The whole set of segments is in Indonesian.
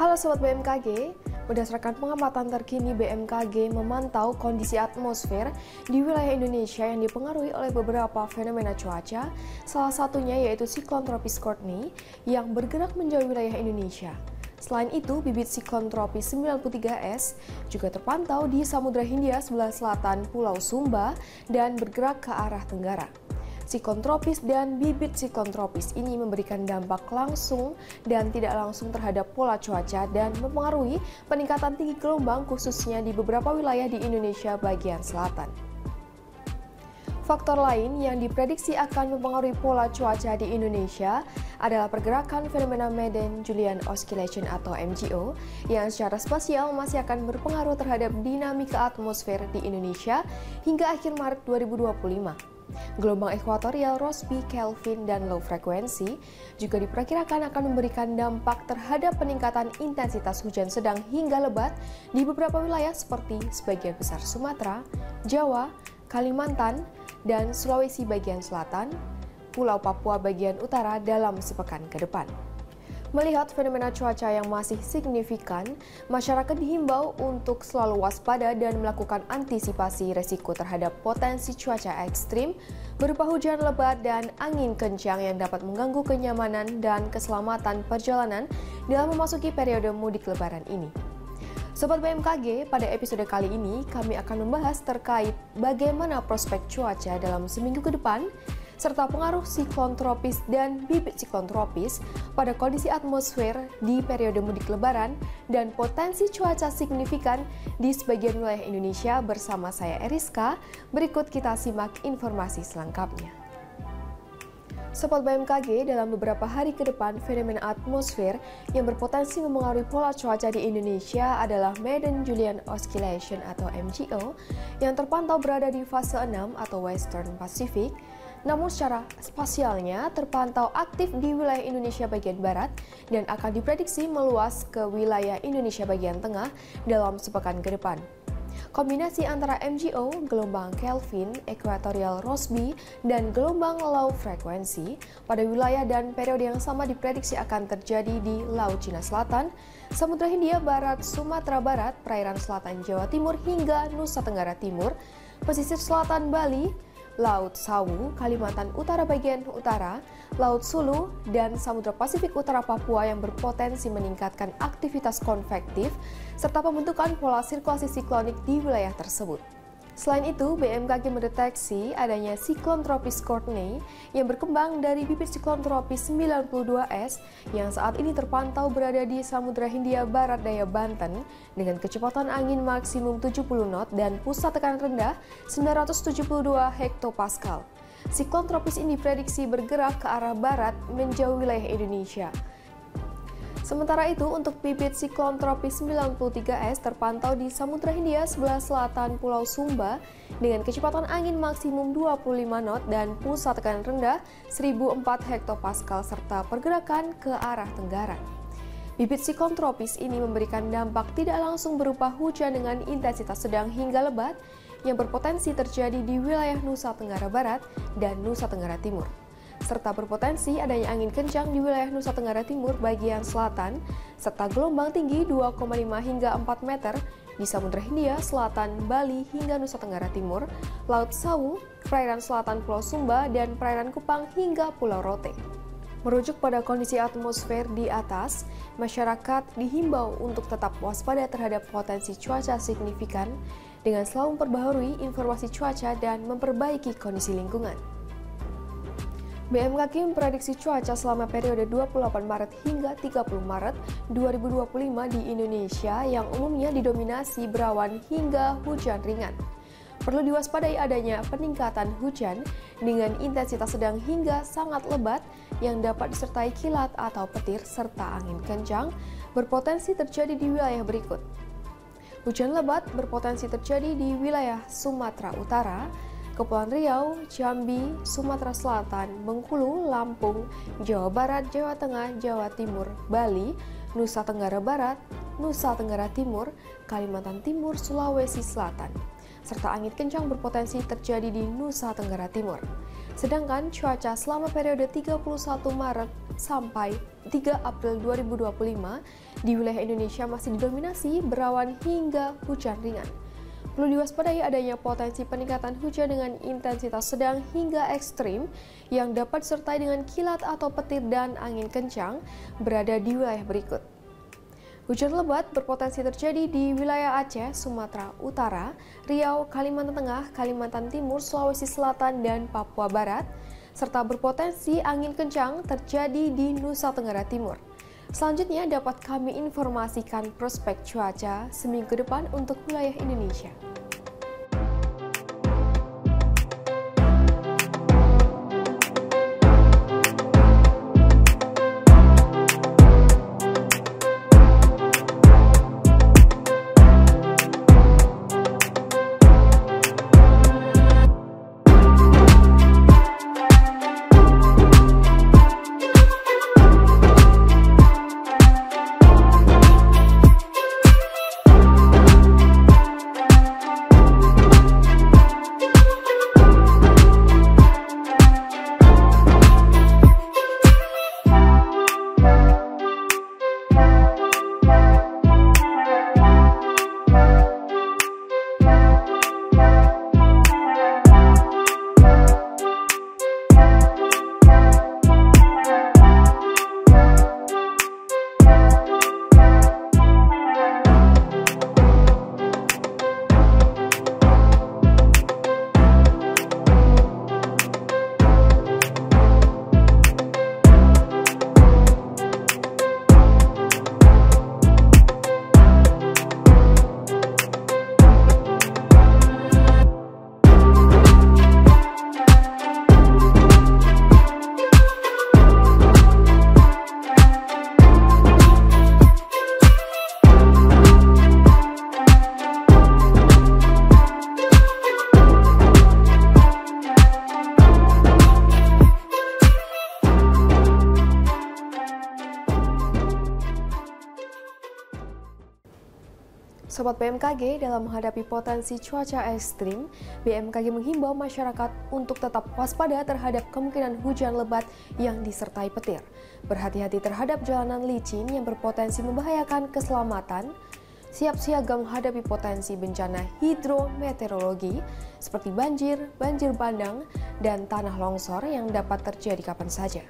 Halo Sobat BMKG, berdasarkan pengamatan terkini BMKG memantau kondisi atmosfer di wilayah Indonesia yang dipengaruhi oleh beberapa fenomena cuaca, salah satunya yaitu siklon tropis Courtney yang bergerak menjauh wilayah Indonesia. Selain itu, bibit siklon tropis 93S juga terpantau di Samudra Hindia sebelah selatan Pulau Sumba dan bergerak ke arah tenggara. Siklon tropis dan bibit siklon tropis ini memberikan dampak langsung dan tidak langsung terhadap pola cuaca dan mempengaruhi peningkatan tinggi gelombang khususnya di beberapa wilayah di Indonesia bagian selatan. Faktor lain yang diprediksi akan mempengaruhi pola cuaca di Indonesia adalah pergerakan fenomena Madden-Julian Oscillation atau MJO yang secara spasial masih akan berpengaruh terhadap dinamika atmosfer di Indonesia hingga akhir Maret 2025. Gelombang ekuatorial Rossby, Kelvin, dan low frekuensi juga diperkirakan akan memberikan dampak terhadap peningkatan intensitas hujan sedang hingga lebat di beberapa wilayah seperti sebagian besar Sumatera, Jawa, Kalimantan, dan Sulawesi bagian selatan, Pulau Papua bagian utara dalam sepekan ke depan. Melihat fenomena cuaca yang masih signifikan, masyarakat dihimbau untuk selalu waspada dan melakukan antisipasi resiko terhadap potensi cuaca ekstrim berupa hujan lebat dan angin kencang yang dapat mengganggu kenyamanan dan keselamatan perjalanan dalam memasuki periode mudik lebaran ini. Sobat BMKG, pada episode kali ini kami akan membahas terkait bagaimana prospek cuaca dalam seminggu ke depan, serta pengaruh siklon tropis dan bibit siklon tropis pada kondisi atmosfer di periode mudik lebaran dan potensi cuaca signifikan di sebagian wilayah Indonesia bersama saya Eriska. Berikut kita simak informasi selengkapnya. Sobat BMKG, dalam beberapa hari ke depan, fenomena atmosfer yang berpotensi mempengaruhi pola cuaca di Indonesia adalah Madden-Julian Oscillation atau MJO yang terpantau berada di fase 6 atau Western Pacific, namun secara spasialnya terpantau aktif di wilayah Indonesia bagian barat dan akan diprediksi meluas ke wilayah Indonesia bagian tengah dalam sepekan ke depan. Kombinasi antara MJO, gelombang Kelvin, Equatorial Rossby, dan gelombang low frekuensi pada wilayah dan periode yang sama diprediksi akan terjadi di Laut Cina Selatan, Samudra Hindia Barat, Sumatera Barat, perairan selatan Jawa Timur hingga Nusa Tenggara Timur, pesisir selatan Bali, Laut Sawu, Kalimantan Utara bagian utara, Laut Sulu, dan Samudra Pasifik Utara Papua yang berpotensi meningkatkan aktivitas konvektif serta pembentukan pola sirkulasi siklonik di wilayah tersebut. Selain itu, BMKG mendeteksi adanya siklon tropis Courtney yang berkembang dari bibit siklon tropis 92S yang saat ini terpantau berada di Samudra Hindia Barat Daya Banten dengan kecepatan angin maksimum 70 knot dan pusat tekanan rendah 972 hektopascal. Siklon tropis ini diprediksi bergerak ke arah barat menjauh wilayah Indonesia. Sementara itu, untuk bibit siklon tropis 93S terpantau di Samudra Hindia sebelah selatan Pulau Sumba dengan kecepatan angin maksimum 25 knot dan pusat tekanan rendah 1004 hektopascal serta pergerakan ke arah tenggara. Bibit siklon tropis ini memberikan dampak tidak langsung berupa hujan dengan intensitas sedang hingga lebat yang berpotensi terjadi di wilayah Nusa Tenggara Barat dan Nusa Tenggara Timur, serta berpotensi adanya angin kencang di wilayah Nusa Tenggara Timur bagian selatan, serta gelombang tinggi 2,5 hingga 4 meter di Samudra Hindia Selatan, Bali hingga Nusa Tenggara Timur, Laut Sawu, perairan selatan Pulau Sumba, dan perairan Kupang hingga Pulau Rote. Merujuk pada kondisi atmosfer di atas, masyarakat dihimbau untuk tetap waspada terhadap potensi cuaca signifikan dengan selalu memperbaharui informasi cuaca dan memperbaiki kondisi lingkungan. BMKG memprediksi cuaca selama periode 28 Maret hingga 30 Maret 2025 di Indonesia yang umumnya didominasi berawan hingga hujan ringan. Perlu diwaspadai adanya peningkatan hujan dengan intensitas sedang hingga sangat lebat yang dapat disertai kilat atau petir serta angin kencang berpotensi terjadi di wilayah berikut. Hujan lebat berpotensi terjadi di wilayah Sumatera Utara, Kepulauan Riau, Jambi, Sumatera Selatan, Bengkulu, Lampung, Jawa Barat, Jawa Tengah, Jawa Timur, Bali, Nusa Tenggara Barat, Nusa Tenggara Timur, Kalimantan Timur, Sulawesi Selatan. serta angin kencang berpotensi terjadi di Nusa Tenggara Timur. Sedangkan cuaca selama periode 31 Maret sampai 3 April 2025 di wilayah Indonesia masih didominasi berawan hingga hujan ringan. Perlu diwaspadai adanya potensi peningkatan hujan dengan intensitas sedang hingga ekstrim yang dapat disertai dengan kilat atau petir dan angin kencang berada di wilayah berikut. Hujan lebat berpotensi terjadi di wilayah Aceh, Sumatera Utara, Riau, Kalimantan Tengah, Kalimantan Timur, Sulawesi Selatan, dan Papua Barat, serta berpotensi angin kencang terjadi di Nusa Tenggara Timur. Selanjutnya dapat kami informasikan prospek cuaca seminggu depan untuk wilayah Indonesia. Sobat BMKG, dalam menghadapi potensi cuaca ekstrim, BMKG menghimbau masyarakat untuk tetap waspada terhadap kemungkinan hujan lebat yang disertai petir. Berhati-hati terhadap jalanan licin yang berpotensi membahayakan keselamatan. Siap siaga menghadapi potensi bencana hidrometeorologi seperti banjir, banjir bandang, dan tanah longsor yang dapat terjadi kapan saja.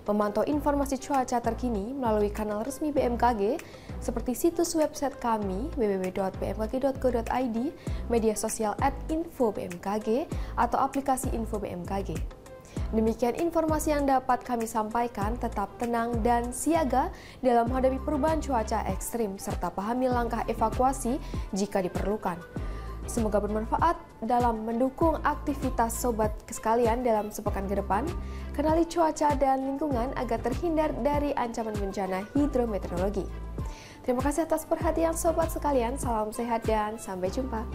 Memantau informasi cuaca terkini melalui kanal resmi BMKG seperti situs website kami www.bmkg.go.id, media sosial @info_bmkg, atau aplikasi Info BMKG. Demikian informasi yang dapat kami sampaikan. Tetap tenang dan siaga dalam menghadapi perubahan cuaca ekstrim, serta pahami langkah evakuasi jika diperlukan. Semoga bermanfaat dalam mendukung aktivitas sobat sekalian dalam sepekan ke depan. Kenali cuaca dan lingkungan agar terhindar dari ancaman bencana hidrometeorologi. Terima kasih atas perhatian sobat sekalian. Salam sehat dan sampai jumpa.